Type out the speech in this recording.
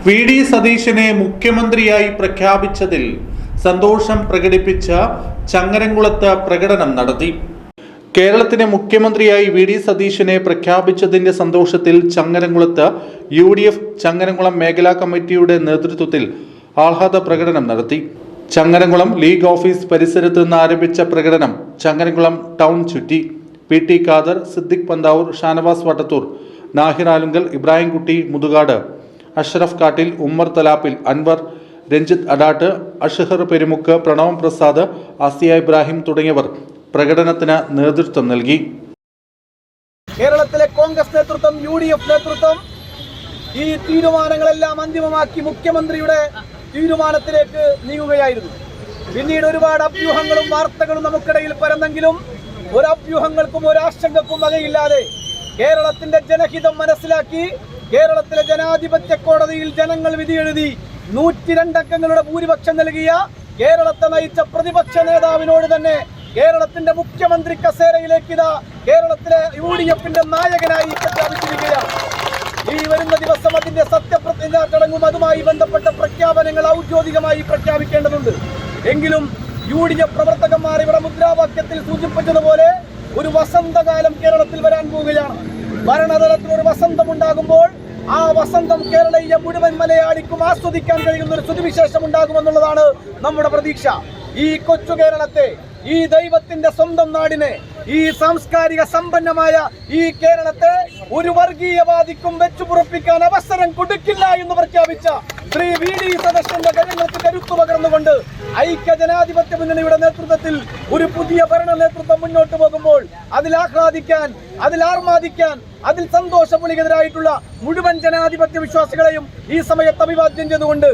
VD. സതീശനെ മുഖ്യമന്ത്രിയായി പ്രഖ്യാപിച്ചതിൽ സന്തോഷം പ്രകടിപ്പിച്ച ചങ്ങരംകുളത്ത് പ്രകടനം നടത്തി. കേരളത്തിലെ മുഖ്യമന്ത്രിയായി വി.ഡി. സതീശനെ പ്രഖ്യാപിച്ചതിന്റെ സന്തോഷത്തിൽ ചങ്ങരംകുളത്ത് UDF ചങ്ങരംകുളം മേഖലാ കമ്മിറ്റിയുടെ നേതൃത്വത്തിൽ ആഹ്ലാദ പ്രകടനം നടത്തി. ചങ്ങരംകുളം ലീഗ് ഓഫീസ് പരിസരത്ത് നിന്ന് ആരംഭിച്ച പ്രകടനം ചങ്ങരംകുളം ടൗൺ ചുറ്റി. P.T. ഖാദർ, സിദ്ദിഖ് പന്താവൂർ, ഷാനവാസ് വട്ടത്തൂർ, നാഹിർ ആലുങ്കൽ, ഇബ്രാഹിം കുട്ടി മുതുകാട്, അഷ്റഫ് കാട്ടിൽ, ഉമ്മർ തലാപ്പിൽ, അൻവർ, രഞ്ജിത്ത് അഡാട്ട്, അഷ്ഹർ പെരുമുക്ക്, പ്രണവ് പ്രസാദ്, ആസിയ ഇബ്രാഹിം തുടങ്ങിയവർ പ്രകടനത്തിന് നേതൃത്വം നൽകി. കേരളത്തിലെ കോൺഗ്രസ് നേതൃത്വം, UDF നേതൃത്വം ഈ തീരുമാനങ്ങളെല്ലാം അന്തിമമാക്കി മുഖ്യമന്ത്രിയുടെ തീരുമാനത്തിലേക്ക് നീങ്ങുകയായിരുന്നു. പിന്നീട് ഒരുപാട് അഭ്യൂഹങ്ങളും വാർത്തകളും നമുക്കിടയിൽ പരന്നെങ്കിലും ഒരഭ്യൂഹങ്ങൾക്കും ഒരാശങ്കക്കും വകയില്ലാതെ കേരളത്തിന്റെ ജനഹിതം മനസ്സിലാക്കി കേരളത്തിലെ ജനാധിപത്യ കോടതിയിൽ ജനങ്ങൾ വിധിയെഴുതി 102 അംഗങ്ങളുടെ ഭൂരിപക്ഷം നൽകിയ കേരളത്തെ നയിച്ച പ്രതിപക്ഷ നേതാവിനോട് തന്നെ കേരളത്തിന്റെ മുഖ്യമന്ത്രി കസേരയിലേക്ക് ഇതാ കേരളത്തിലെ UDFന്റെ നായകനായി പ്രഖ്യാപിച്ചിരിക്കുകയാണ്. ഈ വരുന്ന ദിവസം അതിന്റെ സത്യപ്രതിജ്ഞാ ചടങ്ങും അതുമായി ബന്ധപ്പെട്ട പ്രഖ്യാപനങ്ങൾ ഔദ്യോഗികമായി പ്രഖ്യാപിക്കേണ്ടതുണ്ട്. എങ്കിലും UDF പ്രവർത്തകന്മാർ ഇവിടെ മുദ്രാവാക്യത്തിൽ സൂചിപ്പിച്ചതുപോലെ ഒരു വസന്തകാലം കേരളത്തിൽ വരാൻ പോവുകയാണ്. ഭരണതലത്തിൽ ഒരു വസന്തം ഉണ്ടാകുമ്പോൾ ആ വസന്തം കേരളീയ മുഴുവൻ മലയാളിക്കും ആസ്വദിക്കാൻ കഴിയുന്ന ഒരു സ്ഥിതിവിശേഷം ഉണ്ടാകുമെന്നുള്ളതാണ് നമ്മുടെ പ്രതീക്ഷ. ഈ കൊച്ചു കേരളത്തെ, ഈ ദൈവത്തിന്റെ സ്വന്തം നാടിനെ, ഈ സാംസ്കാരിക സമ്പന്നമായ ഈ കേരളത്തെ ഒരു വർഗീയവാദിക്കും വെച്ചുപുറപ്പിക്കാൻ അവസരം കൊടുക്കില്ല എന്ന് പ്രഖ്യാപിച്ച ശ്രീ വി.ഡി. സതീശന്റെ കരങ്ങൾക്ക് കരുത്തു പകർന്നുകൊണ്ട് ഐക്യ ജനാധിപത്യ മുന്നണിയുടെ നേതൃത്വത്തിൽ ഒരു പുതിയ ഭരണ നേതൃത്വം മുന്നോട്ട് പോകുമ്പോൾ അതിൽ ആഹ്ലാദിക്കാൻ, അതിൽ ആർമാദിക്കാൻ, അതിൽ സന്തോഷപുളികരായിട്ടുള്ള മുഴുവൻ ജനാധിപത്യ വിശ്വാസികളെയും ഈ സമയത്ത് അഭിവാദ്യം ചെയ്തുകൊണ്ട്